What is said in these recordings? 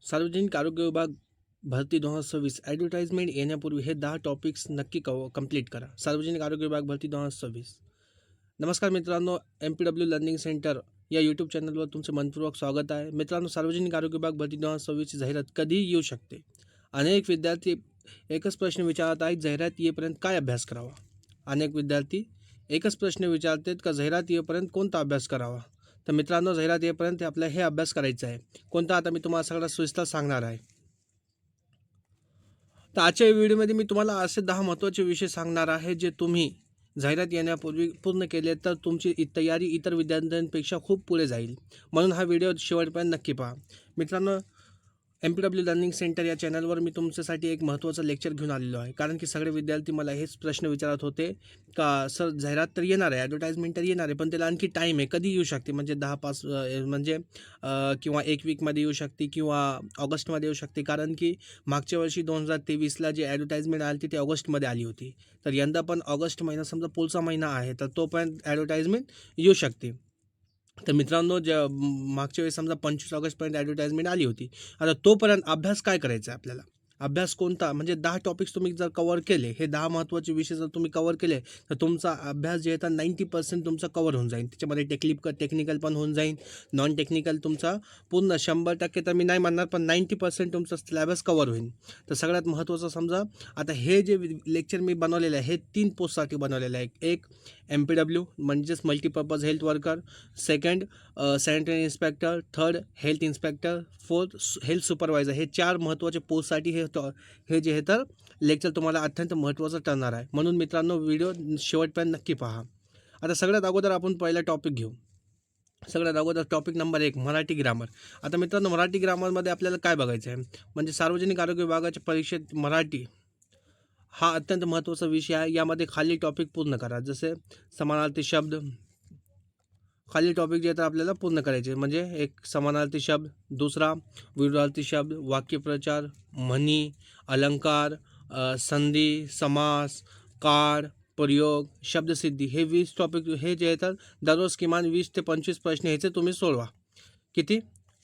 सार्वजनिक आरोग्य विभाग भरती 2026 ॲडव्हर्टाइजमेंट येण्यापूर्वी हे 10 टॉपिक्स नक्की कंप्लीट करा. सार्वजनिक आरोग्य विभाग भरती 2026. नमस्कार मित्रांनो, MPW लर्निंग सेंटर या यूट्यूब चॅनलवर तुमचं मनपूर्वक स्वागत आहे. मित्रांनो, सार्वजनिक आरोग्य विभाग भरती 2026ची जाहिरात कधीही येऊ शकते. अनेक विद्यार्थी एकच प्रश्न विचारत आहेत, जाहिरात येईपर्यंत काय अभ्यास करावा. अनेक विद्यार्थी एकच प्रश्न विचारतात का जाहिरात येईपर्यंत कोणता अभ्यास करावा. तर मित्रांनो, जाहिरात येईपर्यंत आपल्याला हे अभ्यास करायचा आहे. कोणता आता मी तुम्हाला सगळ्यात सविस्तर सांगणार आहे. तर आजच्या व्हिडिओमध्ये मी तुम्हाला असे 10 महत्त्वाचे विषय सांगणार आहे जे तुम्ही जाहिरात येण्यापूर्वी पूर्ण केले तर तुमची तयारी इतर विद्यार्थ्यांपेक्षा खूप पुढे जाईल. म्हणून हा व्हिडिओ शेवटपर्यंत नक्की पहा. मित्रांनो, MPW लर्निंग सेंटर या चॅनलवर मी तुमच्यासाठी एक महत्त्वाचं लेक्चर घेऊन आलेलो आहे. कारण की सगळे विद्यार्थी मला हेच प्रश्न विचारत होते का सर जाहिरात तर येणार आहे, ॲडव्हर्टाइजमेंट तर येणार आहे, पण त्याला आणखी टाईम आहे, कधी येऊ शकते, म्हणजे 10-5 म्हणजे किंवा 1 वीकमध्ये येऊ शकते किंवा ऑगस्टमध्ये येऊ शकते. कारण की मागच्या वर्षी 2023ला जे ॲडव्हर्टाइजमेंट आली ती ऑगस्टमध्ये आली होती. तर यंदा पण ऑगस्ट महिना समजा पुढचा महिना आहे, तर तोपर्यंत ॲडव्हर्टाइजमेंट येऊ शकते. तर मित्रांनो, मागच्या वेळेस समजा 25 ऑगस्टपर्यंत ॲडव्हर्टाइजमेंट आली होती. आता तोपर्यंत अभ्यास काय करायचा आहे आपल्याला, अभ्यास कोणता, म्हणजे 10 टॉपिक्स तुम्ही जर कवर केले, हे 10 महत्त्वाचे विषय जर तुम्ही कवर केले तर तुमचा अभ्यास जे आहे तर 90% तुमचा कवर होऊन जाईल. त्याच्यामध्ये टेक्निकल पण होऊन जाईल, नॉन टेक्निकल तुमचा पूर्ण 100% तर मी नाही म्हणणार, पण 90% तुमचा सिलेबस कवर होईल. तर सगळ्यात महत्त्वाचं समजा, आता हे जे लेक्चर मी बनवलेलं आहे हे 3 पोस्टसाठी बनवलेलं आहे. एक MPW म्हणजेच multipurpose health worker, second sanitary inspector, third health inspector, fourth health supervisor. हे 4 महत्त्वाचे पोस्टसाठी हे जे आहे तर लेक्चर तुम्हाला अत्यंत महत्त्वाचं ठरणार आहे. म्हणून मित्रांनो, व्हिडिओ शेवटपर्यंत नक्की पहा. आता सगळ्यात अगोदर आपण पहिला टॉपिक घेऊ. सगळ्यात अगोदर टॉपिक नंबर 1, मराठी ग्रामर. आता मित्रांनो, मराठी ग्रामरमध्ये आपल्याला काय बघायचं आहे, म्हणजे सार्वजनिक आरोग्य विभागाच्या परीक्षेत मराठी हा अत्यंत महत्त्वाचा विषय आहे. यामध्ये खाली टॉपिक पूर्ण करा. जसे समानार्थी शब्द, खाली टॉपिक जे तर आपल्याला पूर्ण करायचे, म्हणजे एक समानार्थी शब्द, दुसरा विरुद्धार्थी शब्द, वाक्यप्रचार, म्हणी, अलंकार, संधी, समास, काळ, प्रयोग, शब्दसिद्धी. हे 20 टॉपिक हे जे आहेत दररोज किमान 20 ते 25 प्रश्न ह्याचे तुम्ही सोडवा. किती?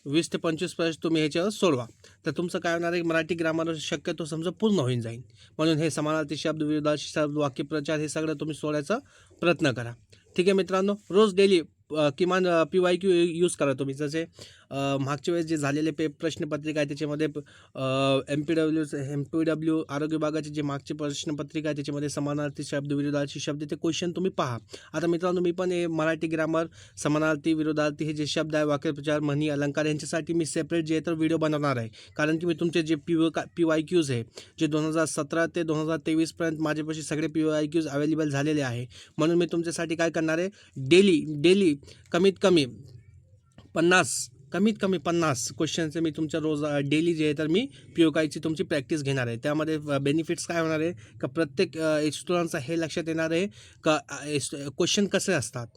20 ते 25 प्रश्न तुम्ही ह्याच्यावर सोडवा. तर तुमचं काय होणार आहे, मराठी ग्रामर शक्यतो समजा पूर्ण होऊन जाईल. म्हणून हे समानार्थी शब्द, विरुद्धार्थी शब्द, वाक्यप्रचार हे सगळं तुम्ही सोडायचा प्रयत्न करा. ठीक आहे मित्रांनो, रोज डेली किमान PYQ यूज करा तुम्ही. जसे मागच्या वेळेस जे झालेले प्रश्नपत्रिका आहे त्याच्यामध्ये MPW आरोग्य विभागाचे जे मागचे प्रश्नपत्रिका आहे त्याच्यामध्ये समानार्थी शब्द, विरुद्धार्थी शब्द ते क्वेश्चन तुम्ही पहा. आता मित्रांनो, मी पण हे मराठी ग्रामर, समानार्थी, विरुद्धार्थी हे जे शब्द आहे, वाक्यप्रचार, म्हणी, अलंकार यांच्यासाठी मी सेपरेट जे तर व्हिडिओ बनवणार आहे. कारण की मी तुमचे जे PYQs आहे जे 2017 ते 2023पर्यंत माझ्यापाशी सगळे PYQs अवेलेबल झालेले आहे. म्हणून मी तुमच्यासाठी काय करणार आहे, डेली कमीत कमी 50 क्वेश्चनचे मी तुमच्या रोज डेली जे आहे तर मी PYQची तुमची प्रॅक्टिस घेणार आहे. त्यामध्ये बेनिफिट्स काय होणार आहे का, प्रत्येक स्टुडंटचा हे लक्षात येणार आहे का क्वेश्चन कसे असतात,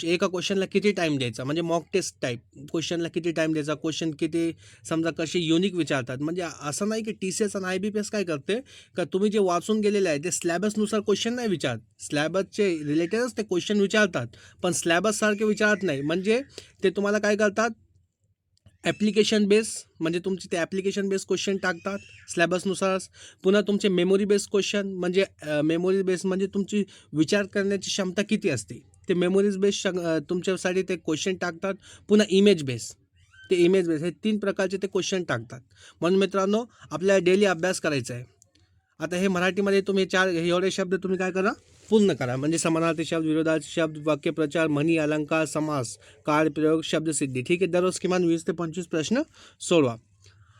एका क्वेश्चनला किती टाईम द्यायचा, म्हणजे मॉक टेस्ट टाईप क्वेश्चनला किती टाईम द्यायचा, क्वेश्चन किती समजा कसे युनिक विचारतात. म्हणजे असं नाही की TCS आणि IBPS काय करते का तुम्ही जे वाचून गेलेले आहे ते स्लॅबसनुसार क्वेश्चन नाही विचारत, स्लॅबसचे रिलेटेडच ते क्वेश्चन विचारतात, पण स्लॅबससारखे विचारत नाही. म्हणजे ते तुम्हाला काय करतात, ॲप्लिकेशन बेस, म्हणजे तुमचे ते ॲप्लिकेशन बेस क्वेश्चन टाकतात स्लॅबसनुसार. पुन्हा तुमचे मेमोरी बेस क्वेश्चन, म्हणजे मेमोरी बेस म्हणजे तुमची विचार करण्याची क्षमता किती असते, ते मेमोरीज बेस तुमच्यासाठी ते क्वेश्चन टाकतात. पुन्हा इमेज बेस हे 3 प्रकारचे ते क्वेश्चन टाकतात. म्हणून मित्रांनो, आपल्याला डेली अभ्यास करायचा आहे. आता हे मराठीमध्ये तुम्ही एवढे शब्द तुम्ही काय करा, पूर्ण करा. म्हणजे समानार्थी शब्द, विरोधार्थी शब्द, वाक्यप्रचार, म्हणी, अलंकार, समास, काळ, प्रयोग, शब्दसिद्धी. ठीक आहे, दररोज किमान 20 ते 25 प्रश्न सोडवा.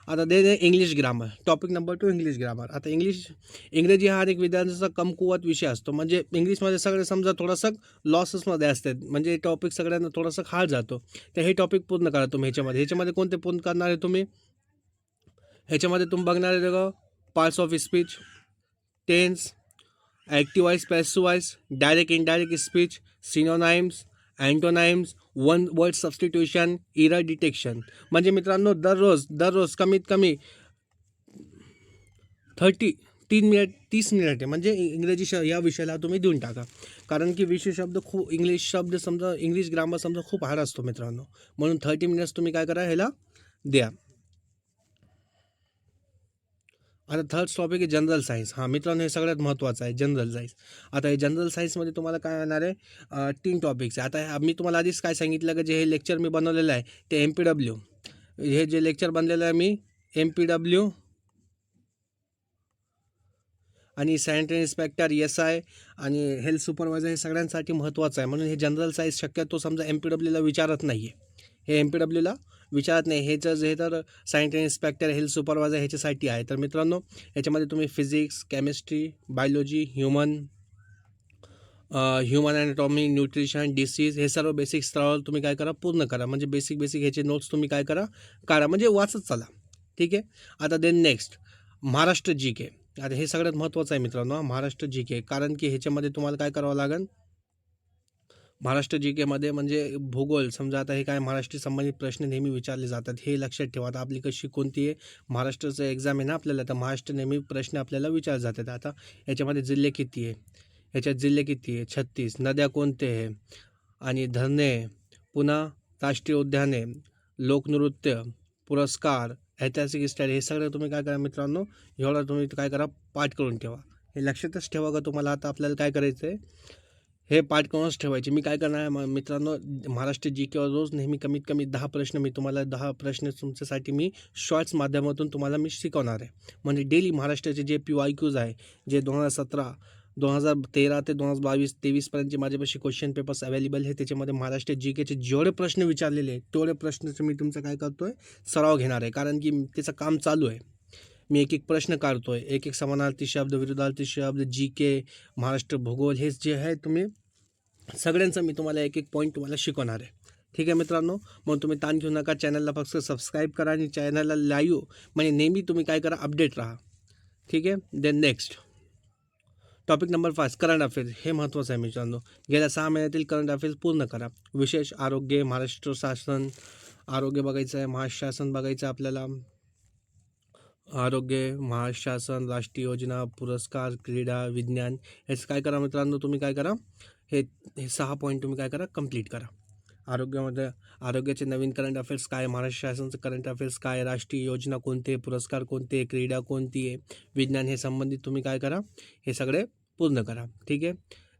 आता English grammar, topic number 2, English grammar. आता इंग्रजी हा एक विद्यार्थ्यांचा कमकुवत विषय असतो. म्हणजे इंग्लिशमध्ये सगळे समजा थोडंसं लॉसेसमध्ये असतात, म्हणजे टॉपिक सगळ्यांना थोडंसं हार्ड जातो. तर हे टॉपिक पूर्ण करा तुम्ही. ह्याच्यामध्ये कोणते पूर्ण करणार आहे तुम्ही, ह्याच्यामध्ये तुम्ही बघणार आहे parts of speech, tense, active voice, passive voice, direct indirect speech, synonyms, antonyms, one word substitution, error detection. म्हणजे मित्रांनो, दररोज कमीत कमी 30 मिनिट आहे, म्हणजे इंग्रजी या विषयाला तुम्ही देऊन टाका. कारण की विषय शब्द खूप, इंग्लिश ग्रामर समजा खूप हार्ड असतो मित्रांनो. म्हणून 30 मिनिट्स तुम्ही काय करा, ह्याला द्या. आता थर्ड टॉपिक आहे जनरल सायन्स. हां मित्रांनो, हे सगळ्यात महत्त्वाचं आहे जनरल सायन्स. आता हे जनरल सायन्समध्ये तुम्हाला काय येणार आहे, 3 टॉपिक्स आहे. आता मी तुम्हाला आधीच काय सांगितलं की जे हे लेक्चर मी बनवलेलं आहे ते MPW, हे जे लेक्चर बनलेलं आहे मी MPW आणि सॅनिटरी इन्स्पेक्टर, SI आणि हेल्थ सुपरवायझर हे सगळ्यांसाठी महत्त्वाचं आहे. म्हणून हे जनरल सायन्स शक्यतो समजा MPWला विचारत नाही आहे, हे MPWला विचारत नाही. हे तर सॅनिटरी इन्स्पेक्टर, हेल्थ सुपरवायझर ह्याच्यासाठी आहे. तर मित्रांनो, याच्यामध्ये तुम्ही physics, chemistry, biology, human anatomy, nutrition, disease हे सर्व बेसिक स्थळावर तुम्ही काय करा, पूर्ण करा. म्हणजे बेसिक ह्याचे नोट्स तुम्ही काय करा, काढा, म्हणजे वाचत चला. ठीक आहे. आता देन नेक्स्ट महाराष्ट्र GK. आता हे सगळ्यात महत्त्वाचं आहे मित्रांनो, महाराष्ट्र GK, कारण की ह्याच्यामध्ये तुम्हाला काय करावं लागेल, महाराष्ट्र GKमध्ये म्हणजे भूगोल. समजा आता हे काय महाराष्ट्र संबंधित प्रश्न नेहमी विचारले जातात, हे लक्षात ठेवा. आता आपली कशी कोणती आहे, महाराष्ट्राचं एक्झाम आहे ना आपल्याला, तर महाराष्ट्र नेहमी प्रश्न आपल्याला विचारले जातात. आता याच्यामध्ये जिल्हे किती आहे, ह्याच्यात जिल्हे किती आहे, 36. नद्या कोणते आहे आणि धरणे, पुन्हा राष्ट्रीय उद्याने, लोकनृत्य, पुरस्कार, ऐतिहासिक स्टाईल, हे सगळं तुम्ही काय करा मित्रांनो, एवढं तुम्ही काय करा, पाठ करून ठेवा. हे लक्षातच ठेवा का तुम्हाला आता आपल्याला काय करायचं आहे, हे पाठ करूनच ठेवायचे. मी काय करणार आहे मित्रांनो, महाराष्ट्र GKवर रोज नेहमी कमीत कमी 10 प्रश्न, मी तुम्हाला 10 प्रश्न तुमच्यासाठी मी शॉर्ट्स माध्यमातून तुम्हाला मी शिकवणार आहे. म्हणजे डेली महाराष्ट्राचे जे PYQs आहे, जे 2017, 2013 ते 2022, 23पर्यंतचे माझ्यापाशी क्वेश्चन पेपर्स अवेलेबल आहे. त्याच्यामध्ये महाराष्ट्र GKचे जेवढे प्रश्न विचारलेले आहेत तेवढे प्रश्नाचं मी तुमचं काय करतो आहे, सराव घेणार आहे. कारण की त्याचं काम चालू आहे. मी एक प्रश्न काढतो आहे, एक समानार्थी शब्द, विरुद्धार्थी शब्द, GK, महाराष्ट्र भूगोल, हे जे आहे तुम्ही सगळ्यांचं मी तुम्हाला एक पॉईंट तुम्हाला शिकवणार आहे. ठीक आहे मित्रांनो, मग तुम्ही ताण घेऊ नका. चॅनलला फक्त सबस्क्राईब करा आणि चॅनलला लाईव्ह म्हणजे नेहमी तुम्ही काय करा, अपडेट राहा. ठीक आहे. Then next topic number 5 current affairs. हे महत्त्वाचं आहे मित्रांनो. गेल्या 6 महिन्यातील करंट अफेअर्स पूर्ण करा. विशेष आरोग्य, महाराष्ट्र शासन, आरोग्य बघायचं आहे, महाराष्ट्र शासन बघायचं आहे आपल्याला, आरोग्य, महाराष्ट्र शासन, राष्ट्रीय योजना, पुरस्कार, क्रीडा, विज्ञान, हेच काय करा मित्रांनो, तुम्ही काय करा, हे 6 पॉईंट तुम्ही काय करा, कंप्लीट करा. आरोग्यामध्ये आरोग्याचे नवीन करंट अफेअर्स काय, महाराष्ट्र शासनचं करंट अफेअर्स काय, राष्ट्रीय योजना कोणते, पुरस्कार कोणते, क्रीडा कोणती आहे, विज्ञान, हे संबंधित तुम्ही काय करा, हे सगळे पूर्ण करा. ठीक आहे.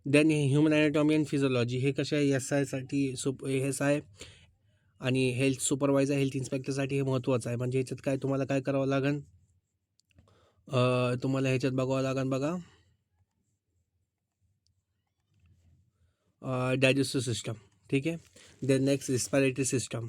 Then human anatomy and physiology, हे कसे आहे, SI साठी SI आणि हेल्थ सुपरवायझर, हेल्थ इन्स्पेक्टरसाठी हे महत्त्वाचं आहे. म्हणजे ह्याच्यात काय तुम्हाला काय करावं लागेल, तुम्हाला ह्याच्यात बघावं लागेल बघा, डायजेस्टिव्ह सिस्टम. ठीक आहे. Then next respiratory system,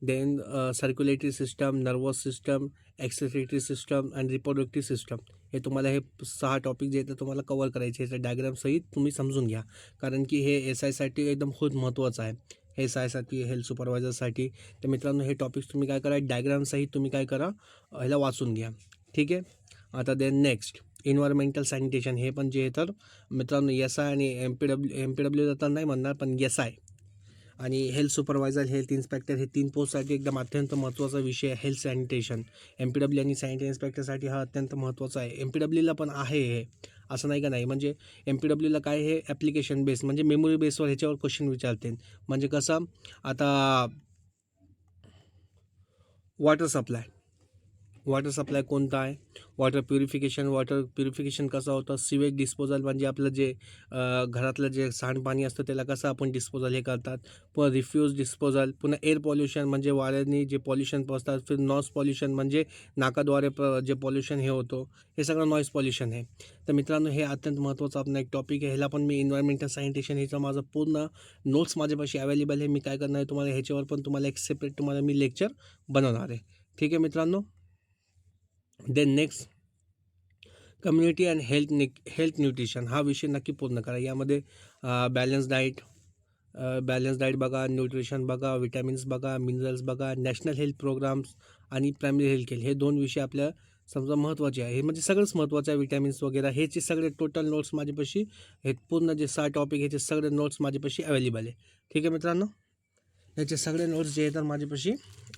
then circulatory system, nervous system, excretory system आणि रिप्रोडक्टिव्ह सिस्टम. हे तुम्हाला हे 6 टॉपिक जे आहेत ते तुम्हाला कवर करायचे. ह्याच्या डायग्रामसहित तुम्ही समजून घ्या, कारण की हे SI साठी एकदम खूप महत्त्वाचं आहे. SI साठी, हेल्थ सुपरवायझरसाठी. तर मित्रांनो, हे टॉपिक्स तुम्ही काय करा, डायग्रामसहित तुम्ही काय करा, ह्याला वाचून घ्या. ठीक आहे. आता देन नेक्स्ट एन्व्हायरमेंटल सॅनिटेशन, हे पण जे आहे तर मित्रांनो SI आणि MPW तर नाही म्हणणार, पण SI आणि हेल्थ सुपरवायझर, हेल्थ इन्स्पेक्टर, हे 3 पोस्टसाठी एकदम अत्यंत महत्त्वाचा विषय आहे हेल्थ सॅनिटेशन. MPW आणि सॅनिटरी इन्स्पेक्टरसाठी हा अत्यंत महत्त्वाचा आहे. MPWला पण आहे हे, असं नाही का नाही. म्हणजे MPWला काय, हे ॲप्लिकेशन बेस म्हणजे मेमोरी बेसवर ह्याच्यावर क्वेश्चन विचारते. म्हणजे कसं, आता वॉटर सप्लाय कोणता आहे, वॉटर प्युरिफिकेशन कसं होतं, सिवेज डिस्पोजल म्हणजे आपलं जे घरातलं जे सांडपाणी असतं त्याला कसं आपण डिस्पोजल हे करतात, पुन्हा रिफ्यूज डिस्पोजल, पुन्हा एअर पॉल्युशन म्हणजे वाऱ्याने जे पॉल्युशन पोचतात, फिर नॉईज पॉल्युशन म्हणजे नाकाद्वारे जे पॉल्युशन हे होतं, हे सगळं नॉईज पॉल्युशन आहे. तर मित्रांनो, हे अत्यंत महत्त्वाचं आपलं एक टॉपिक आहे. ह्याला पण मी एन्व्हायरमेंटल सॅनिटेशन ह्याचं माझं पूर्ण नोट्स माझ्यापाशी अवेलेबल आहे. मी काय करणार आहे, तुम्हाला ह्याच्यावर पण तुम्हाला एक सेपरेट तुम्हाला मी लेक्चर बनवणार आहे. ठीक आहे मित्रांनो. Then next community and health nutrition, हा विषय नक्की पूर्ण करा. यामध्ये बॅलन्स डाईट बघा, न्यूट्रिशन बघा, विटॅमिन्स बघा, मिनरल्स बघा, नॅशनल हेल्थ प्रोग्राम्स आणि प्रायमरी हेल्थ केअर, हे 2 विषय आपल्या समजा महत्त्वाचे आहे. हे म्हणजे सगळंच महत्त्वाचं आहे. विटॅमिन्स वगैरे ह्याचे सगळे टोटल नोट्स माझ्यापाशी, हे पूर्ण जे 6 टॉपिक ह्याचे सगळे नोट्स माझ्यापाशी अवेलेबल आहे. ठीक आहे मित्रांनो, ह्याचे सगळे नोट्स जे आहेत तर माझ्यापाशी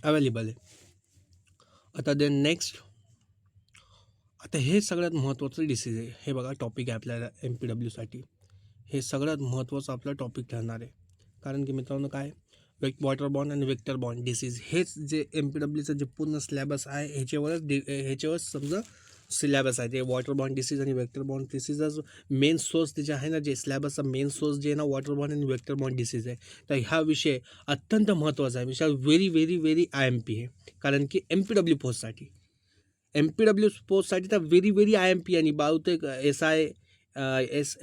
अवेलेबल आहे. आता देन नेक्स्ट, आता हे सगळ्यात महत्त्वाचं डिसीज आहे. हे बघा टॉपिक आहे आपल्याला MPWसाठी, हे सगळ्यात महत्त्वाचं आपलं टॉपिक ठरणार आहे. कारण की मित्रांनो काय, वॉटरबॉर्न आणि वेक्टर बॉर्न डिसीज, हेच जे MPWचं जे पूर्ण सिलेबस आहे ह्याच्यावरच समजा सिलॅबस आहे ते वॉटर बॉर्न डिसीज आणि वेक्टर बॉर्न डिसीजच मेन सोर्स त्याचे आहे ना, जे सिलॅबसचा मेन सोर्स जे आहे ना वॉटर बॉर्न आणि वेक्टर बॉर्न डिसीज आहे. तर हा विषय अत्यंत महत्त्वाचा आहे. विषय व्हेरी IMP आहे. कारण की MPW पोस्टसाठी MPW पोस्टसाठी तर व्हेरी IMP आणि बहुतेक SI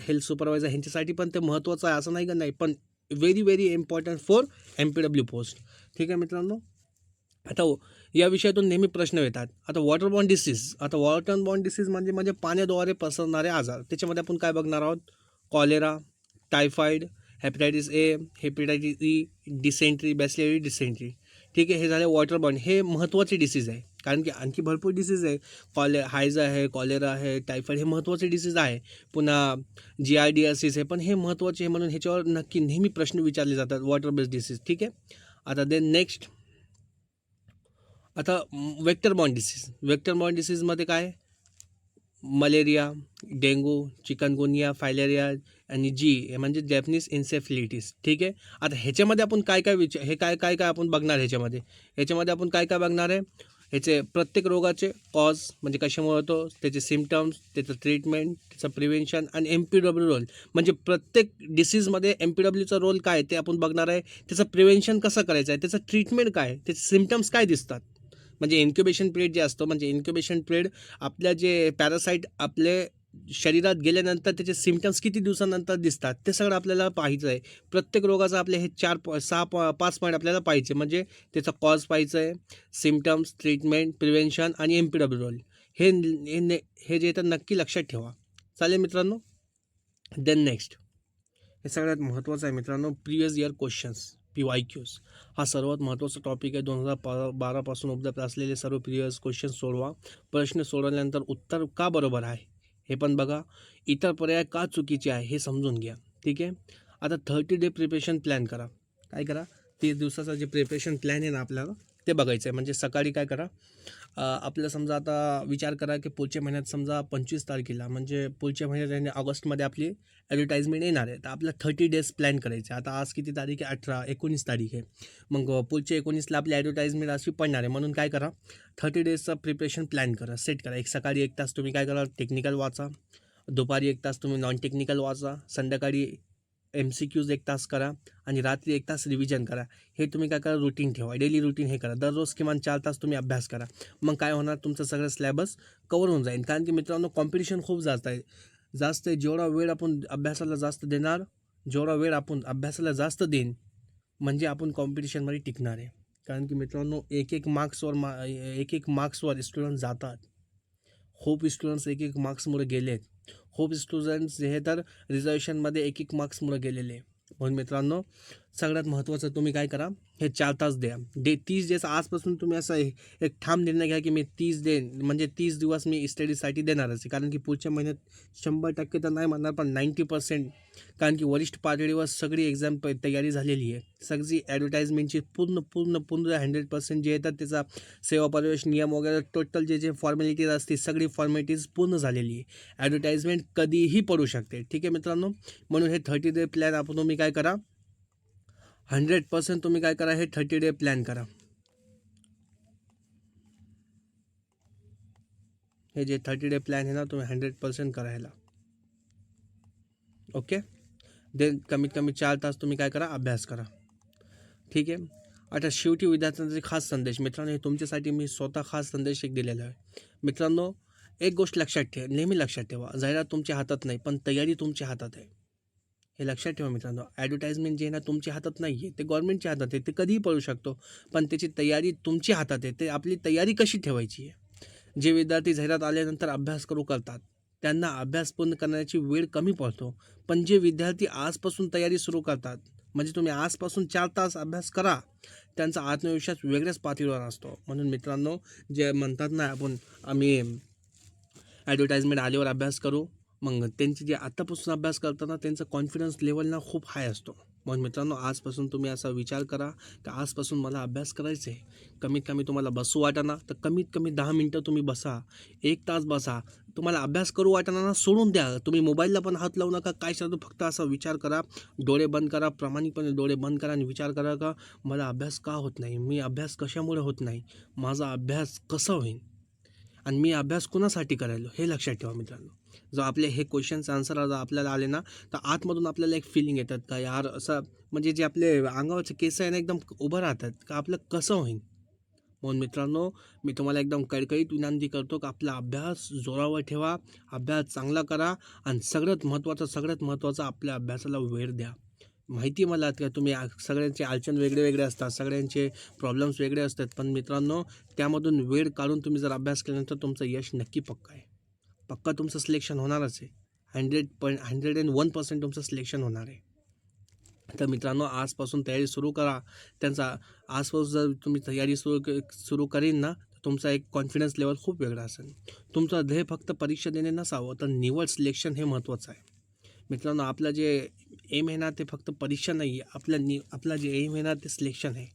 हेल्थ सुपरवायझर ह्यांच्यासाठी पण ते महत्त्वाचं आहे असं नाही का, नाही, पण very important for MPW post. ठीक आहे मित्रांनो. आता या विषयातून नेहमी प्रश्न येतात. आता वॉटर बॉर्न डिसीज म्हणजे पाण्याद्वारे पसरणारे आजार. त्याच्यामध्ये आपण काय बघणार आहोत? Cholera, typhoid, hepatitis A, hepatitis E, dysentery, bacillary dysentery. ठीक आहे, हे झाले वॉटर बॉर्न. हे महत्त्वाचे डिसीज आहे, कारण की आणखी भरपूर डिसीज आहे. हायजा आहे, कॉलेरा आहे, टायफॉईड, हे महत्त्वाचे डिसीज आहे. पुन्हा GRDS आहे, पण हे महत्त्वाचे आहे म्हणून ह्याच्यावर नक्की नेहमी प्रश्न विचारले जातात, वॉटर बेस्ड डिसीज. ठीक आहे. आता देन नेक्स्ट, आता वेक्टर बॉर्न डिसीजमध्ये काय? मलेरिया, डेंगू, चिकनगुनिया, फायलेरिया आणि हे म्हणजे जॅपनीज इन्सेफॅलिटिस. ठीक आहे. आता ह्याच्यामध्ये आपण काय काय आपण बघणार ह्याच्यामध्ये आपण काय बघणार आहे? ह्याचे प्रत्येक रोगाचे कॉज म्हणजे कशामुळे होतो, त्याचे सिम्पटम्स, त्याचं ट्रीटमेंट, त्याचं प्रिव्हेन्शन आणि MPW रोल. म्हणजे प्रत्येक डिसीजमध्ये MPWचा रोल काय ते आपण बघणार आहे. त्याचं प्रिव्हेन्शन कसं करायचं आहे, त्याचं ट्रीटमेंट काय, त्याचे सिम्पटम्स काय दिसतात. म्हणजे इन्क्युबेशन पिरियड जे असतो, म्हणजे इन्क्युबेशन पिरियड आपल्या जे पॅरासाईट आपले शरीरात गेल्यानंतर त्याचे सिम्पटम्स किती दिवसानंतर दिसतात ते सगळं आपल्याला पाहायचं आहे. प्रत्येक रोगाचं आपले हे 5 पॉईंट आपल्याला पाहिजे. म्हणजे त्याचा कॉज पाहायचं आहे, सिम्पटम्स, ट्रीटमेंट, प्रिव्हेन्शन आणि MPW रोल. हे जे तर नक्की लक्षात ठेवा. चालेल मित्रांनो. देन नेक्स्ट, हे सगळ्यात महत्त्वाचं आहे मित्रांनो, प्रिव्हियस इयर क्वेश्चन्स, PYQs. हा सर्वात महत्त्वाचा टॉपिक आहे. 2012 उपलब्ध असलेले सर्व प्रिव्हियस क्वेश्चन सोडवा. प्रश्न सोडवल्यानंतर उत्तर का बरोबर आहे हे पण बघा. इतर पर्याय का चुकीचे आहे हे समजून घ्या. ठीक आहे. आता 30 डे प्रिपरेशन प्लॅन करा. काय करा? 30 दिवसाचा जे प्रिपरेशन प्लॅन आहे ना आपल्याला ते बघायचं आहे. म्हणजे सकाळी काय करा, आपलं समजा आता विचार करा की पुढच्या महिन्यात समजा 25 तारखेला, म्हणजे पुढच्या महिन्यात ऑगस्टमध्ये आपली ॲडव्हर्टाईजमेंट येणार आहे. तर आपलं 30 डेज प्लॅन करायचं आहे. आता आज किती तारीख आहे? 19 तारीख आहे. मग पुढच्या 19ला आपली ॲडव्हर्टाईजमेंट अशी पडणार आहे. म्हणून काय करा, 30 डेजचा प्रिपरेशन प्लॅन करा, सेट करा. सकाळी 1 तास तुम्ही काय करा, टेक्निकल वाचा. दुपारी 1 तास तुम्ही नॉन टेक्निकल वाचा. संध्याकाळी MCQs 1 तास करा आणि रात्री 1 तास रिव्हिजन करा. हे तुम्ही काय करा, रुटीन ठेवा, डेली रुटीन हे करा. दररोज किमान 4 तास तुम्ही अभ्यास करा. मग काय होणार, तुमचं सगळं सिलॅबस कवर होऊन जाईल. कारण की मित्रांनो कॉम्पिटिशन खूप जास्त आहे. जेवढा वेळ आपण अभ्यासाला जास्त देईन म्हणजे आपण कॉम्पिटिशनमध्ये टिकणार आहे. कारण की मित्रांनो एक एक मार्क्सवर स्टुडंट जातात. खूप स्टुडंट्स एक मार्क्समुळे गेलेत. खूप स्टुडंट्स जे हे तर रिझर्वेशनमध्ये एक मार्क्समुळे गेलेले. म्हणून मित्रांनो सगळ्यात महत्त्वाचं तुम्ही काय करा, हे 4 तास द्या. 30 डेज आजपासून तुम्ही असं एक ठाम निर्णय घ्या की मी 30 दिवस मी स्टडीसाठी देणारच आहे. कारण की पुढच्या महिन्यात 100% तर नाही म्हणणार, पण 90%. कारण की वरिष्ठ पातळीवर सगळी एक्झाम तयारी झालेली आहे. सगळी ॲडव्हर्टाईजमेंटची पूर्ण 100% जे येतात त्याचा सेवा प्रवेश नियम वगैरे टोटल जे फॉर्मॅलिटीज असतील सगळी फॉर्मॅलिटीज पूर्ण झालेली आहे. ॲडव्हर्टाईजमेंट कधीही पडू शकते. ठीक आहे मित्रांनो. म्हणून हे 30 डे प्लॅन आपण तुम्ही काय करा, 100% तुम्ही काय करा, हे 30 डे प्लॅन करा. हे जे 30 डे प्लॅन आहे ना तुम्ही 100% करायला. ओके. देन कमीत कमी 4 तास तुम्ही काय करा, अभ्यास करा. ठीक आहे. आता शेवटी विद्यार्थ्यांचे खास संदेश. मित्रांनो हे तुमच्यासाठी मी स्वतः खास संदेश एक दिलेला आहे. मित्रांनो एक गोष्ट नेहमी लक्षात ठेवा, जाहिरात तुमच्या हातात नाही, पण तयारी तुमच्या हातात आहे. हे लक्षात ठेवा मित्रांनो. ॲडव्हर्टाईजमेंट जे आहे ना तुमच्या हातात नाही आहे, ते गव्हर्नमेंटच्या हातात आहे. ते कधीही पडू शकतो, पण त्याची तयारी तुमच्या हातात आहे. ते आपली तयारी कशी ठेवायची आहे. जे विद्यार्थी जाहिरात आल्यानंतर अभ्यास करतात त्यांना अभ्यास पूर्ण करण्याची वेळ कमी पडतो. पण जे विद्यार्थी आजपासून तयारी सुरू करतात, म्हणजे तुम्ही आजपासून 4 तास अभ्यास करा, त्यांचा आत्मविश्वास वेगळ्याच पातळीवर असतो. म्हणून मित्रांनो जे म्हणतात ना आम्ही ॲडव्हर्टाईजमेंट आल्यावर अभ्यास करू, मग त्यांची जे आत्तापासून अभ्यास करताना त्यांचा कॉन्फिडन्स लेवल ना खूप हाय असतो. म्हणून मित्रांनो आजपासून तुम्ही असा विचार करा की आजपासून मला अभ्यास करायचा आहे. कमीत कमी तुम्हाला बसू वाटाना तर कमीत कमी 10 मिनटं तुम्ही बसा, 1 तास बसा. तुम्हाला अभ्यास करू वाटाना ना सोडून द्या. तुम्ही मोबाईलला पण हात लावू नका, काय चालतं फक्त असा विचार करा. डोळे बंद करा, प्रामाणिकपणे डोळे बंद करा आणि विचार करा का मला अभ्यास का होत नाही, मी अभ्यास कशामुळे होत नाही, माझा अभ्यास कसा होईल. आणि मी अभ्यास कुणासाठी करायलो हे लक्षात ठेवा मित्रांनो. जर आपले हे क्वेश्चन्स आन्सर आपल्याला आले ना, तर आतमधून आपल्याला एक फिलिंग येतात का यार असं, म्हणजे जे आपले अंगावरचे केस आहे ना एकदम उभं राहतात का आपलं कसं होईल. म्हणून मित्रांनो, मी तुम्हाला एकदम कळकळीत विनंती करतो की आपला अभ्यास जोरावर ठेवा, अभ्यास चांगला करा आणि सगळ्यात महत्त्वाचं आपल्या अभ्यासाला वेळ द्या. माहिती आहे मला की तुम्ही सगळ्यांचे अडचण वेगळे असतात, सगळ्यांचे प्रॉब्लेम्स वेगळे असतात, पण मित्रांनो त्यामधून वेळ काढून तुम्ही जर अभ्यास केल्यानंतर तुमचं यश नक्की पक्का आहे. पक्का तुमचं सिलेक्शन होणारच आहे. 101% तुमचं सिलेक्शन होणार आहे. तर मित्रांनो आजपासून तयारी सुरू करा. त्यांचा आजपासून जर तुम्ही तयारी सुरू करीन ना, तर तुमचा एक कॉन्फिडन्स लेवल खूप वेगळा असेल. तुमचं ध्येय फक्त परीक्षा देणे नसावं, तर निवड सिलेक्शन हे महत्त्वाचं आहे. मित्रांनो आपलं जे एम आहे ना, ते फक्त परीक्षा नाही आहे. आपला जे एम आहे ना, ते सिलेक्शन आहे.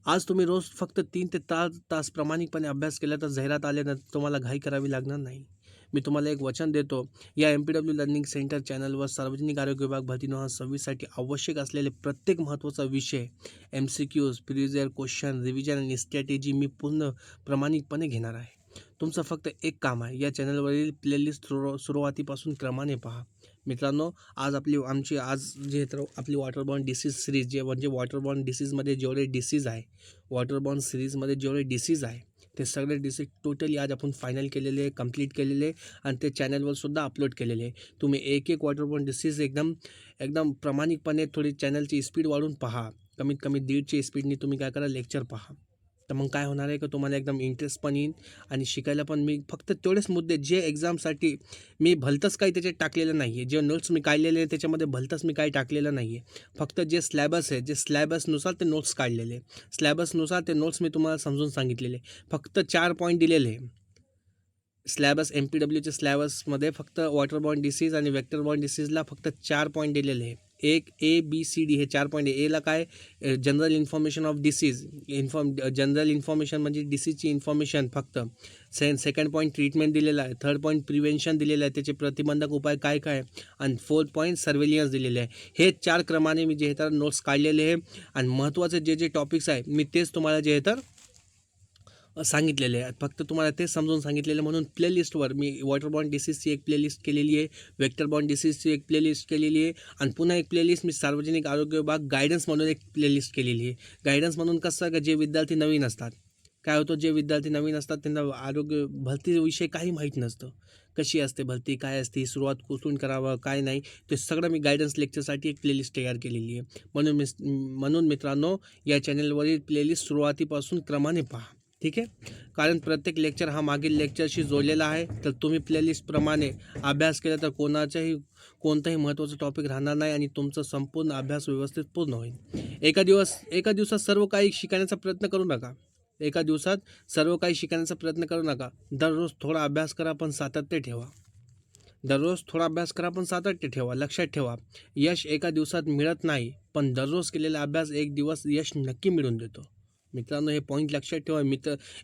आज तुम्ही रोज फक्त 3 ते 4 तास प्रामाणिकपणे अभ्यास केला तर जाहिरात आल्यानंतर तुम्हाला घाई करावी लागणार नाही. मी तुम्हाला एक वचन देतो, या MPW लर्निंग सेंटर चॅनलवर सार्वजनिक आरोग्य विभाग भरती 2026साठी आवश्यक असलेले प्रत्येक महत्त्वाचा विषय, MCQs, previous year question, revision आणि स्ट्रॅटेजी मी पूर्ण प्रामाणिकपणे घेणार आहे. तुमचं फक्त एक काम आहे, या चॅनलवरील प्लेलिस्ट सुरुवातीपासून क्रमाने पहा. मित्रांनो आज जे तर आपली वॉटरबॉर्न डिसीज सिरीज, जे म्हणजे वॉटरबॉर्न डिसीजमध्ये जेवढे डिसीज आहे, वॉटरबॉर्न सिरीजमध्ये जेवढे डिसीज आहे ते सगळे डिसीज टोटली आज आपण फायनल केलेले, कंप्लीट केलेले आणि ते चॅनलवर सुद्धा अपलोड केलेले. तुम्ही एक वॉटरबॉर्न डिसीज एकदम प्रामाणिकपणे थोडी चॅनलची स्पीड वाढवून पहा. कमीत कमी 1.5ची स्पीडनी तुम्ही काय करा, लेक्चर पहा. तर मग काय होणार आहे की तुम्हाला एकदम इंटरेस्ट पण येईल आणि शिकायला पण. मी फक्त तेवढेच मुद्दे जे एक्झामसाठी मी भलतंच काही त्याच्यात टाकलेलं नाही आहे, जे नोट्स मी काढलेले आहे त्याच्यामध्ये भलतंच मी काही टाकलेलं नाही आहे. फक्त जे स्लॅबस आहे, जे स्लॅबसनुसार ते नोट्स काढलेले, स्लॅबसनुसार ते नोट्स मी तुम्हाला समजून सांगितलेले. फक्त 4 पॉईंट दिलेले स्लॅबस, MPWच्या स्लॅबसमध्ये फक्त वॉटरबॉर्न डिसीज आणि वेक्टरबॉर्न डिसीजला फक्त 4 पॉईंट दिलेले आहे. एक ABCD हे 4 पॉईंट आहे. एला काय, general information of disease, general information म्हणजे डिसीजची इन्फॉर्मेशन फक्त. सेकंड पॉईंट ट्रीटमेंट दिलेला आहे. थर्ड पॉईंट प्रिव्हेन्शन दिलेलं आहे, त्याचे प्रतिबंधक उपाय काय काय, आणि फोर्थ पॉईंट सर्वेलियन्स दिलेले आहे. हे 4 क्रमाने मी जे तर नोट्स काढलेले आहे आणि महत्त्वाचे जे टॉपिक्स आहे मी तेच तुम्हाला जे तर सांगितलेले आहे. फक्त तुम्हाला ते समजून सांगितलेलं. म्हणून प्लेलिस्टवर मी वॉटरबॉर्न डिसीजची एक प्लेलिस्ट केलेली आहे, वेक्टरबॉर्न डिसीजची एक प्लेलिस्ट केलेली आहे आणि पुन्हा एक प्लेलिस्ट मी सार्वजनिक आरोग्य विभाग गायडन्स म्हणून एक प्लेलिस्ट केलेली आहे. गायडन्स म्हणून कसं का जे विद्यार्थी नवीन असतात, काय होतं, जे विद्यार्थी नवीन असतात त्यांना आरोग्य भरतीविषयी काही माहीत नसतं. कशी असते भरती, काय असते, सुरुवात कुठून करावं, काय नाही, ते सगळं मी गायडन्स लेक्चरसाठी एक प्लेलिस्ट तयार केलेली आहे. म्हणून मित्रांनो या चॅनलवरील प्लेलिस्ट सुरुवातीपासून क्रमाने पहा. ठीक आहे, कारण प्रत्येक लेक्चर हा मागील लेक्चरशी जोडलेला आहे. तर तुम्ही प्लेलिस्टप्रमाणे अभ्यास केला तर कोणताही महत्त्वाचा टॉपिक राहणार नाही आणि तुमचा संपूर्ण अभ्यास व्यवस्थित पूर्ण होईल. एका दिवसात सर्व काही शिकण्याचा प्रयत्न करू नका. दररोज थोडा अभ्यास करा, पण सातत्य ठेवा. लक्षात ठेवा, यश एका दिवसात मिळत नाही, पण दररोज केलेला अभ्यास एक दिवस यश नक्की मिळवून देतो. मित्रांनो हे पॉईंट लक्षात ठेवा.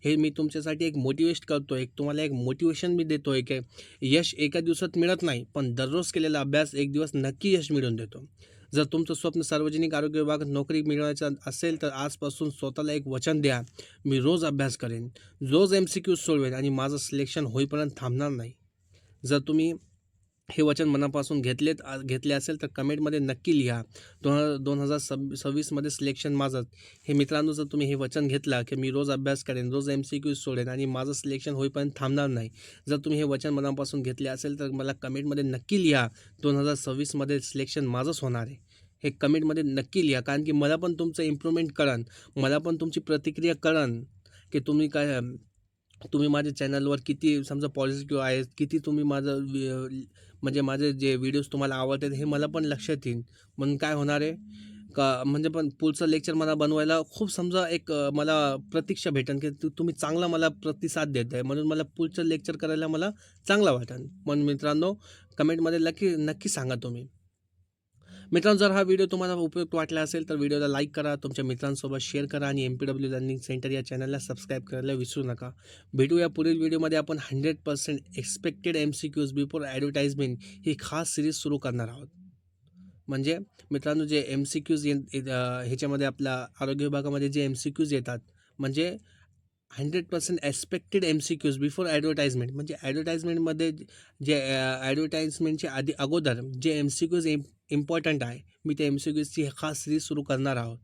हे मी तुमच्यासाठी एक मोटिवेट करतो, तुम्हाला एक मोटिवेशन मी देतो आहे की यश एका दिवसात मिळत नाही, पण दररोज केलेला अभ्यास एक दिवस नक्की यश मिळवून देतो. जर तुमचं स्वप्न सार्वजनिक आरोग्य विभागात नोकरी मिळवायचं असेल तर आजपासून स्वतःला एक वचन द्या, मी रोज अभ्यास करेन, रोज MCQ सोडवेन आणि माझं सिलेक्शन होईपर्यंत थांबणार नाही. जर तुम्ही हे वचन मनापासून घेतले असेल तर कमेंटमध्ये नक्की लिहा, 2026मध्ये सिलेक्शन माझं. हे मित्रांनो जर तुम्ही हे वचन घेतला की मी रोज अभ्यास करेन, रोज MCQ सोडेन आणि माझं सिलेक्शन होईपर्यंत थांबणार नाही, जर तुम्ही हे वचन मनापासून घेतले असेल तर मला कमेंटमध्ये नक्की लिहा, 2026मध्ये सिलेक्शन माझंच होणार आहे. हे कमेंटमध्ये नक्की लिहा, कारण की मला पण तुमचं इम्प्रूव्हमेंट कळन, मला पण तुमची प्रतिक्रिया कळन की तुम्ही माझ्या चॅनलवर किती समजा पॉझिटिव्ह आहेत, किती तुम्ही म्हणजे माझे जे व्हिडिओज तुम्हाला आवडतात हे मला पण लक्षात येईल. म्हणून काय होणार आहे का, म्हणजे पण पुढचं लेक्चर मला बनवायला खूप समजा एक मला प्रतीक्षा भेटेल की तुम्ही चांगला मला प्रतिसाद देत आहे, म्हणून मला पुढचं लेक्चर करायला मला चांगलं वाटेल. म्हणून मित्रांनो कमेंटमध्ये नक्की सांगा तुम्ही. मित्रांनो जर हा व्हिडिओ तुम्हाला उपयुक्त वाटला असेल तर व्हिडिओला लाईक करा, तुमच्या मित्रांसोबत शेअर करा आणि MPW लर्निंग सेंटर या चॅनलला सबस्क्राईब करायला विसरू नका. भेटूया पुढील व्हिडिओमध्ये. आपण 100% एक्सपेक्टेड MCQs बिफोर ॲडव्हर्टाइजमेंट ही खास सिरीज सुरू करणार आहोत. म्हणजे मित्रांनो जे MCQs ह्याच्यामध्ये आपल्या आरोग्य विभागामध्ये जे MCQs येतात, म्हणजे 100% एक्सपेक्टेड MCQs बिफोर ॲडव्हर्टाइजमेंट, म्हणजे ॲडव्हर्टाइजमेंटमध्ये जे ॲडव्हर्टाइजमेंटच्या अगोदर जे MCQs इम्पॉर्टंट आहे, मी त्या MCQsची खास सिरीज सुरू करणार आहोत.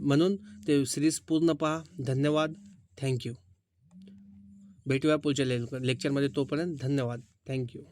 म्हणून ते सिरीज पूर्ण पहा. धन्यवाद. थँक्यू. भेटूया पुढच्या लेक्चरमध्ये. तोपर्यंत धन्यवाद. थँक्यू.